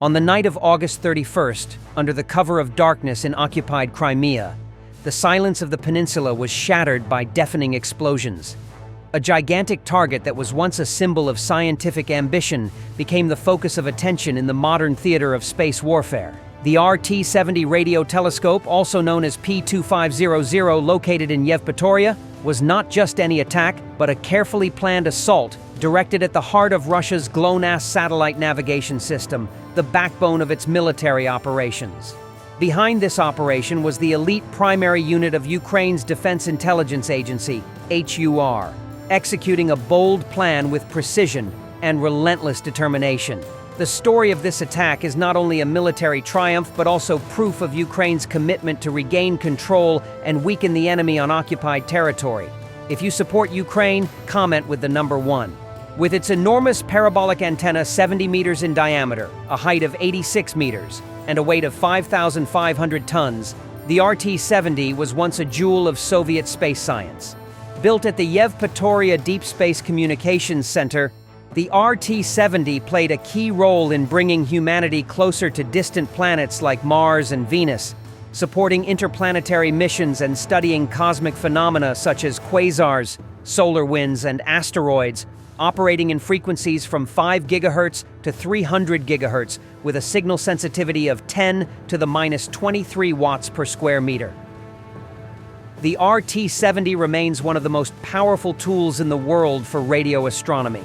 On the night of August 31st, under the cover of darkness in occupied Crimea, the silence of the peninsula was shattered by deafening explosions. A gigantic target that was once a symbol of scientific ambition became the focus of attention in the modern theater of space warfare. The RT-70 radio telescope, also known as P-2500, located in Yevpatoria, was not just any attack, but a carefully planned assault directed at the heart of Russia's GLONASS satellite navigation system, the backbone of its military operations. Behind this operation was the elite primary unit of Ukraine's Defense Intelligence Agency, HUR, executing a bold plan with precision and relentless determination. The story of this attack is not only a military triumph, but also proof of Ukraine's commitment to regain control and weaken the enemy on occupied territory. If you support Ukraine, comment with the number 1. With its enormous parabolic antenna 70 meters in diameter, a height of 86 meters, and a weight of 5,500 tons, the RT-70 was once a jewel of Soviet space science. Built at the Yevpatoria Deep Space Communications Center, the RT-70 played a key role in bringing humanity closer to distant planets like Mars and Venus, supporting interplanetary missions and studying cosmic phenomena such as quasars, solar winds, and asteroids, operating in frequencies from 5 GHz to 300 GHz with a signal sensitivity of 10 to the minus 23 watts per square meter. The RT-70 remains one of the most powerful tools in the world for radio astronomy.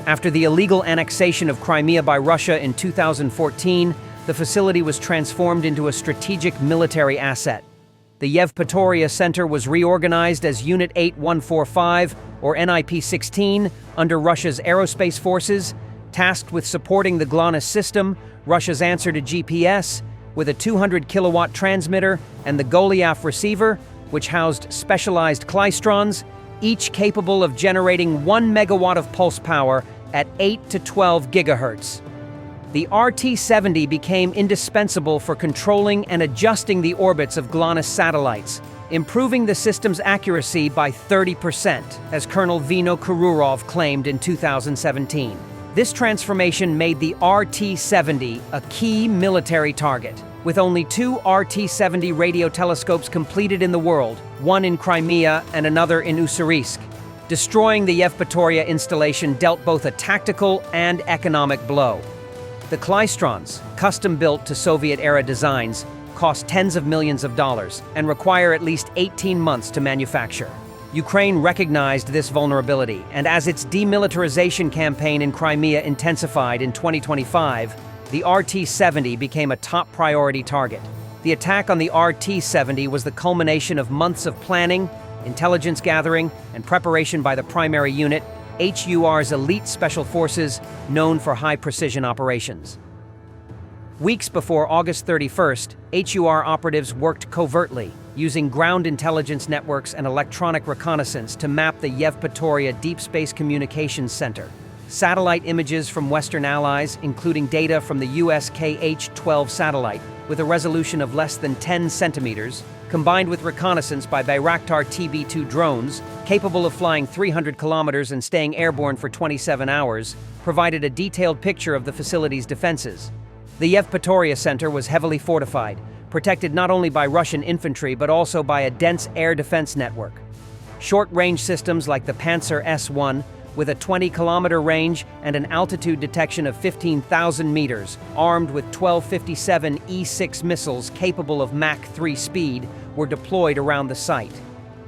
After the illegal annexation of Crimea by Russia in 2014, the facility was transformed into a strategic military asset. The Yevpatoria Center was reorganized as Unit 8145, or NIP-16, under Russia's aerospace forces, tasked with supporting the GLONASS system, Russia's answer to GPS, with a 200-kilowatt transmitter, and the Goliath receiver, which housed specialized klystrons, each capable of generating 1 megawatt of pulse power at 8 to 12 gigahertz. The RT-70 became indispensable for controlling and adjusting the orbits of GLONASS satellites, improving the system's accuracy by 30%, as Colonel Vino Kururov claimed in 2017. This transformation made the RT-70 a key military target, with only 2 RT-70 radio telescopes completed in the world, one in Crimea and another in Ussurisk. Destroying the Yevpatoria installation dealt both a tactical and economic blow. The klystrons, custom-built to Soviet-era designs, cost tens of millions of dollars and require at least 18 months to manufacture. Ukraine recognized this vulnerability, and as its demilitarization campaign in Crimea intensified in 2025, the RT-70 became a top priority target. The attack on the RT-70 was the culmination of months of planning, intelligence gathering, and preparation by the primary unit, HUR's elite special forces, known for high-precision operations. Weeks before August 31st, HUR operatives worked covertly, using ground intelligence networks and electronic reconnaissance to map the Yevpatoria Deep Space Communications Center. Satellite images from Western allies, including data from the US KH-12 satellite, with a resolution of less than 10 centimeters, combined with reconnaissance by Bayraktar TB2 drones, capable of flying 300 kilometers and staying airborne for 27 hours, provided a detailed picture of the facility's defenses. The Yevpatoria Center was heavily fortified, protected not only by Russian infantry but also by a dense air defense network. Short-range systems like the Panzer S-1, with a 20-kilometer range and an altitude detection of 15,000 meters, armed with 1257 E-6 missiles capable of Mach 3 speed, were deployed around the site.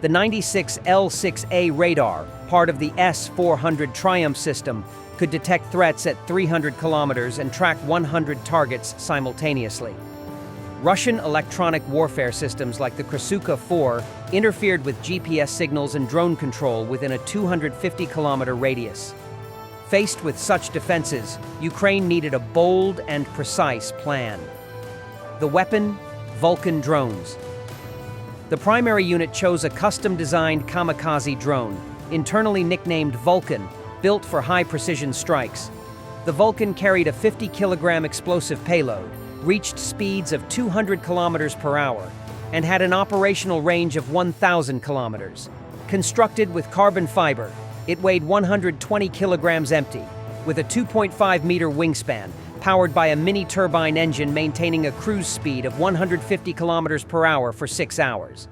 The 96 L6A radar, part of the S-400 Triumph system, could detect threats at 300 kilometers and track 100 targets simultaneously. Russian electronic warfare systems like the Krasuka-4 interfered with GPS signals and drone control within a 250-kilometer radius. Faced with such defenses, Ukraine needed a bold and precise plan. The weapon: Vulcan drones. The primary unit chose a custom-designed kamikaze drone, internally nicknamed Vulcan, built for high-precision strikes. The Vulcan carried a 50-kilogram explosive payload, reached speeds of 200 kilometers per hour, and had an operational range of 1,000 kilometers. Constructed with carbon fiber, it weighed 120 kilograms empty, with a 2.5-meter wingspan, powered by a mini-turbine engine maintaining a cruise speed of 150 kilometers per hour for 6 hours.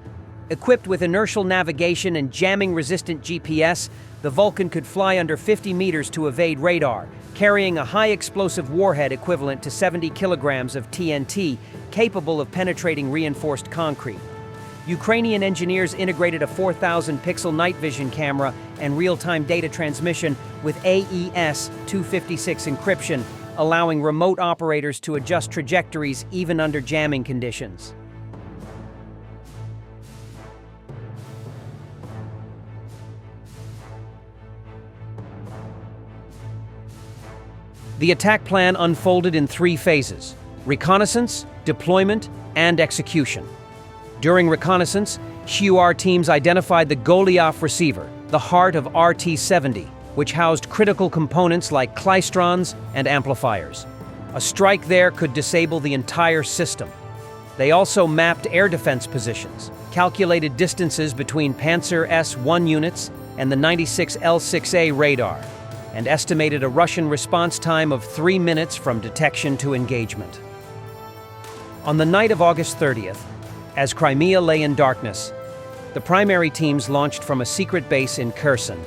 Equipped with inertial navigation and jamming-resistant GPS, the Vulcan could fly under 50 meters to evade radar, carrying a high-explosive warhead equivalent to 70 kilograms of TNT, capable of penetrating reinforced concrete. Ukrainian engineers integrated a 4,000-pixel night vision camera and real-time data transmission with AES-256 encryption, allowing remote operators to adjust trajectories even under jamming conditions. The attack plan unfolded in 3 phases: reconnaissance, deployment, and execution. During reconnaissance, HUAR teams identified the Goliath receiver, the heart of RT-70, which housed critical components like klystrons and amplifiers. A strike there could disable the entire system. They also mapped air defense positions, calculated distances between Panzer S-1 units and the 96 L-6A radar, and estimated a Russian response time of 3 minutes from detection to engagement. On the night of August 30th, as Crimea lay in darkness, the primary teams launched from a secret base in Kherson,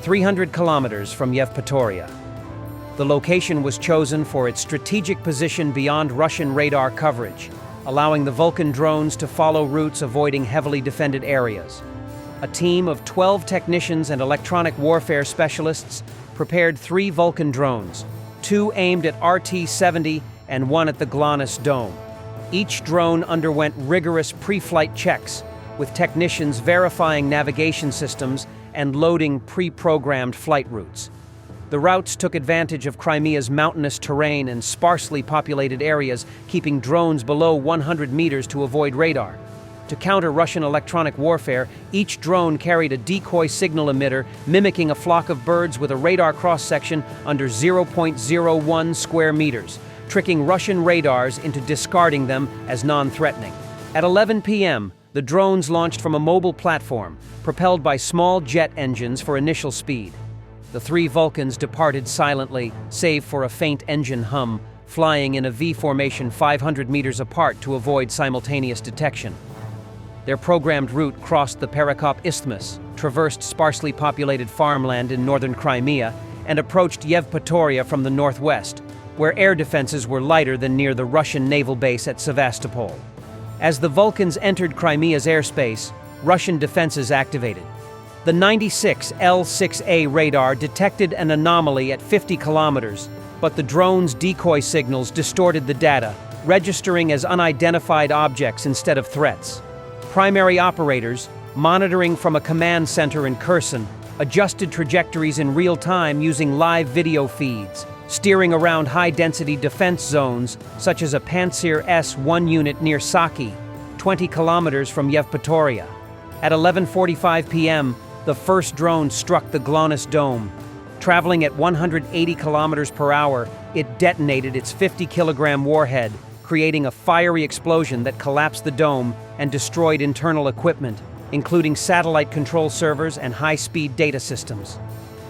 300 kilometers from Yevpatoria. The location was chosen for its strategic position beyond Russian radar coverage, allowing the Vulcan drones to follow routes avoiding heavily defended areas. A team of 12 technicians and electronic warfare specialists prepared 3 Vulcan drones, 2 aimed at RT-70 and 1 at the GLONASS dome. Each drone underwent rigorous pre-flight checks, with technicians verifying navigation systems and loading pre-programmed flight routes. The routes took advantage of Crimea's mountainous terrain and sparsely populated areas, keeping drones below 100 meters to avoid radar. To counter Russian electronic warfare, each drone carried a decoy signal emitter mimicking a flock of birds with a radar cross-section under 0.01 square meters, tricking Russian radars into discarding them as non-threatening. At 11 p.m., the drones launched from a mobile platform, propelled by small jet engines for initial speed. The 3 Vulcans departed silently, save for a faint engine hum, flying in a V formation 500 meters apart to avoid simultaneous detection. Their programmed route crossed the Perekop Isthmus, traversed sparsely populated farmland in northern Crimea, and approached Yevpatoria from the northwest, where air defenses were lighter than near the Russian naval base at Sevastopol. As the Vulcans entered Crimea's airspace, Russian defenses activated. The 96 L-6A radar detected an anomaly at 50 kilometers, but the drone's decoy signals distorted the data, registering as unidentified objects instead of threats. Primary operators, monitoring from a command center in Kherson, adjusted trajectories in real time using live video feeds, steering around high-density defense zones such as a Panzer S-1 unit near Saki, 20 kilometers from Yevpatoria. At 11:45 p.m., the first drone struck the GLONASS dome. Traveling at 180 kilometers per hour, it detonated its 50-kilogram warhead, creating a fiery explosion that collapsed the dome and destroyed internal equipment, including satellite control servers and high-speed data systems.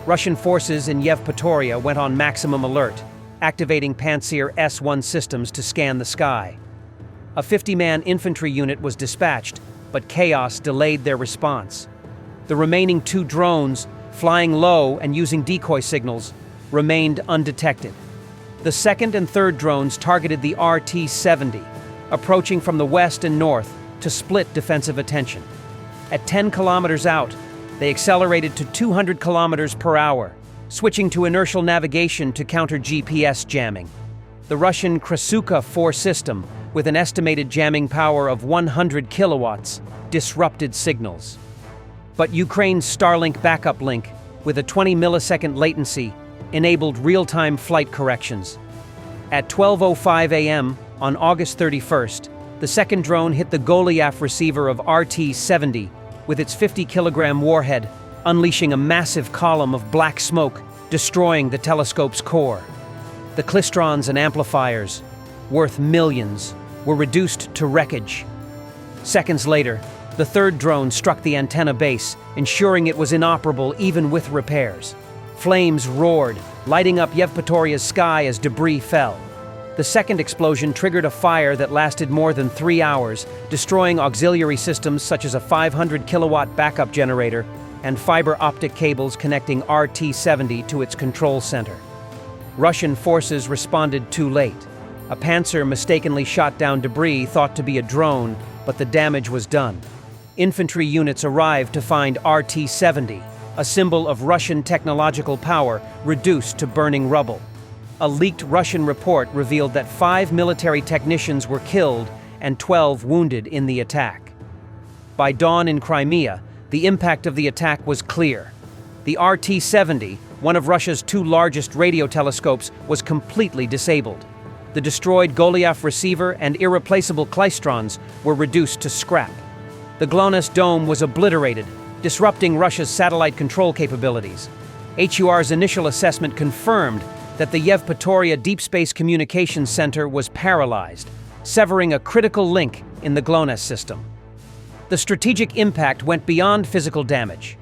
Russian forces in Yevpatoria went on maximum alert, activating Panzer S-1 systems to scan the sky. A 50-man infantry unit was dispatched, but chaos delayed their response. The remaining 2 drones, flying low and using decoy signals, remained undetected. The second and third drones targeted the RT-70, approaching from the west and north to split defensive attention. At 10 kilometers out, they accelerated to 200 kilometers per hour, switching to inertial navigation to counter GPS jamming. The Russian Krasuka 4 system, with an estimated jamming power of 100 kilowatts, disrupted signals. But Ukraine's Starlink backup link, with a 20-millisecond latency, enabled real-time flight corrections. At 12:05 a.m. on August 31st, the second drone hit the Goliath receiver of RT-70 with its 50-kilogram warhead, unleashing a massive column of black smoke, destroying the telescope's core. The klystrons and amplifiers, worth millions, were reduced to wreckage. Seconds later, the third drone struck the antenna base, ensuring it was inoperable even with repairs. Flames roared, lighting up Yevpatoria's sky as debris fell. The second explosion triggered a fire that lasted more than 3 hours, destroying auxiliary systems such as a 500-kilowatt backup generator and fiber optic cables connecting RT-70 to its control center. Russian forces responded too late. A Panzer mistakenly shot down debris thought to be a drone, but the damage was done. Infantry units arrived to find RT-70, a symbol of Russian technological power, reduced to burning rubble. A leaked Russian report revealed that 5 military technicians were killed and 12 wounded in the attack. By dawn in Crimea, the impact of the attack was clear. The RT-70, one of Russia's 2 largest radio telescopes, was completely disabled. The destroyed Goliath receiver and irreplaceable klystrons were reduced to scrap. The GLONASS dome was obliterated, disrupting Russia's satellite control capabilities. HUR's initial assessment confirmed that the Yevpatoria Deep Space Communications Center was paralyzed, severing a critical link in the GLONASS system. The strategic impact went beyond physical damage.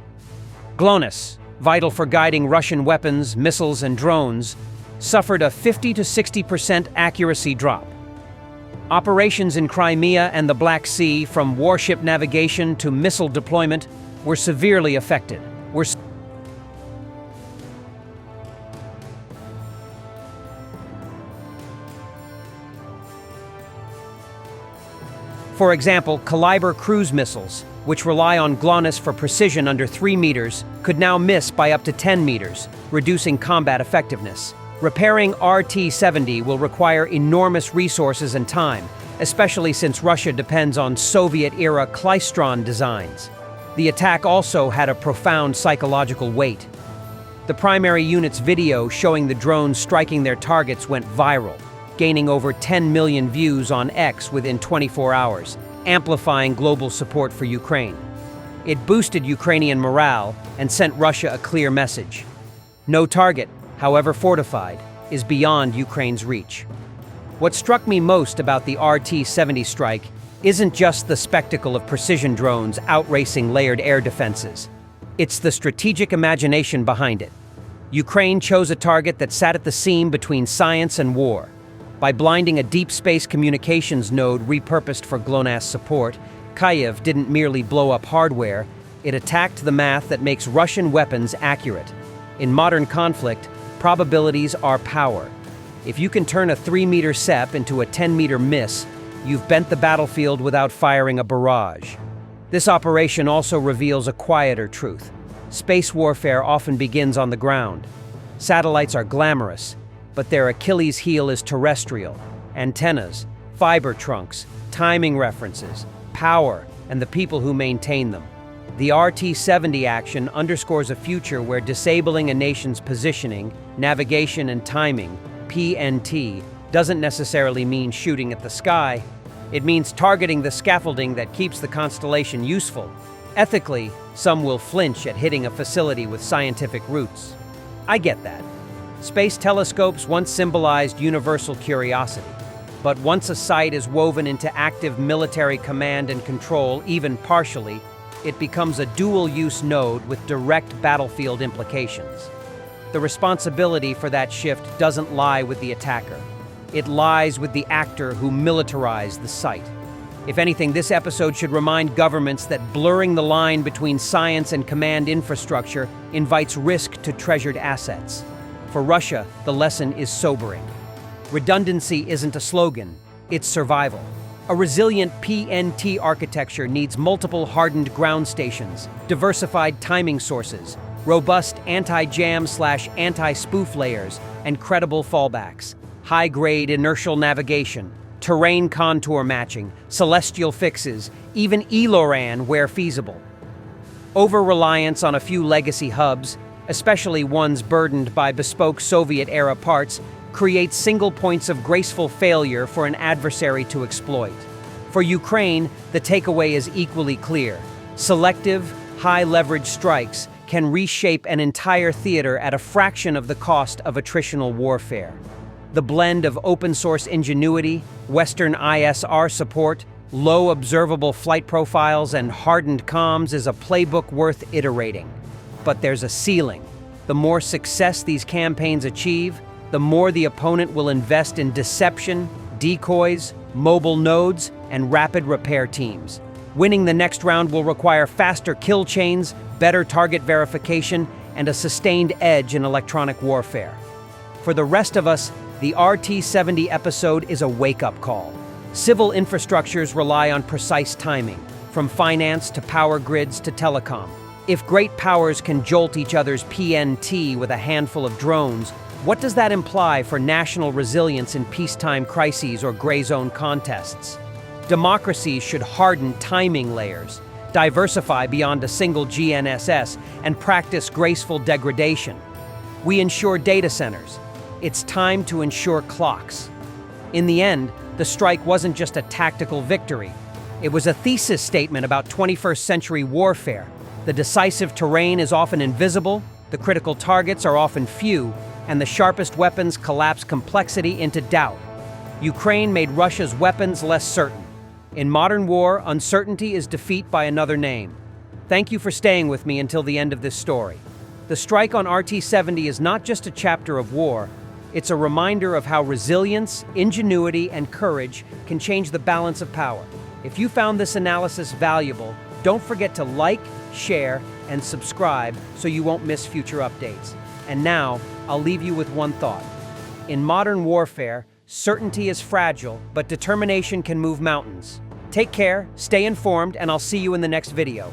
GLONASS, vital for guiding Russian weapons, missiles, and drones, suffered a 50 to 60% accuracy drop. Operations in Crimea and the Black Sea, from warship navigation to missile deployment, were severely affected. For example, Caliber cruise missiles, which rely on GLONASS for precision under 3 meters, could now miss by up to 10 meters, reducing combat effectiveness. Repairing RT-70 will require enormous resources and time, especially since Russia depends on Soviet-era klystron designs. The attack also had a profound psychological weight. The primary unit's video showing the drones striking their targets went viral, gaining over 10 million views on X within 24 hours, amplifying global support for Ukraine. It boosted Ukrainian morale and sent Russia a clear message. No target, however fortified, is beyond Ukraine's reach. What struck me most about the RT-70 strike isn't just the spectacle of precision drones outracing layered air defenses. It's the strategic imagination behind it. Ukraine chose a target that sat at the seam between science and war. By blinding a deep space communications node repurposed for GLONASS support, Kyiv didn't merely blow up hardware, it attacked the math that makes Russian weapons accurate. In modern conflict, probabilities are power. If you can turn a 3-meter SEP into a 10-meter miss, you've bent the battlefield without firing a barrage. This operation also reveals a quieter truth. Space warfare often begins on the ground. Satellites are glamorous, but their Achilles heel is terrestrial. Antennas, fiber trunks, timing references, power, and the people who maintain them. The RT-70 action underscores a future where disabling a nation's positioning, navigation, and timing, PNT, doesn't necessarily mean shooting at the sky. It means targeting the scaffolding that keeps the constellation useful. Ethically, some will flinch at hitting a facility with scientific roots. I get that. Space telescopes once symbolized universal curiosity. But once a site is woven into active military command and control, even partially, it becomes a dual-use node with direct battlefield implications. The responsibility for that shift doesn't lie with the attacker. It lies with the actor who militarized the site. If anything, this episode should remind governments that blurring the line between science and command infrastructure invites risk to treasured assets. For Russia, the lesson is sobering. Redundancy isn't a slogan, it's survival. A resilient PNT architecture needs multiple hardened ground stations, diversified timing sources, robust anti-jam/anti-spoof layers, and credible fallbacks, high-grade inertial navigation, terrain contour matching, celestial fixes, even ELORAN where feasible. Over-reliance on a few legacy hubs, especially ones burdened by bespoke Soviet-era parts, creates single points of graceful failure for an adversary to exploit. For Ukraine, the takeaway is equally clear. Selective, high-leverage strikes can reshape an entire theater at a fraction of the cost of attritional warfare. The blend of open-source ingenuity, Western ISR support, low observable flight profiles, and hardened comms is a playbook worth iterating. But there's a ceiling. The more success these campaigns achieve, the more the opponent will invest in deception, decoys, mobile nodes, and rapid repair teams. Winning the next round will require faster kill chains, better target verification, and a sustained edge in electronic warfare. For the rest of us, the RT-70 episode is a wake-up call. Civil infrastructures rely on precise timing, from finance to power grids to telecom. If great powers can jolt each other's PNT with a handful of drones, what does that imply for national resilience in peacetime crises or gray zone contests? Democracies should harden timing layers, diversify beyond a single GNSS, and practice graceful degradation. We ensure data centers. It's time to ensure clocks. In the end, the strike wasn't just a tactical victory. It was a thesis statement about 21st century warfare. The decisive terrain is often invisible, the critical targets are often few, and the sharpest weapons collapse complexity into doubt. Ukraine made Russia's weapons less certain. In modern war, uncertainty is defeat by another name. Thank you for staying with me until the end of this story. The strike on RT-70 is not just a chapter of war, it's a reminder of how resilience, ingenuity, and courage can change the balance of power. If you found this analysis valuable, don't forget to like, share, and subscribe so you won't miss future updates. And now, I'll leave you with one thought. In modern warfare, certainty is fragile, but determination can move mountains. Take care, stay informed, and I'll see you in the next video.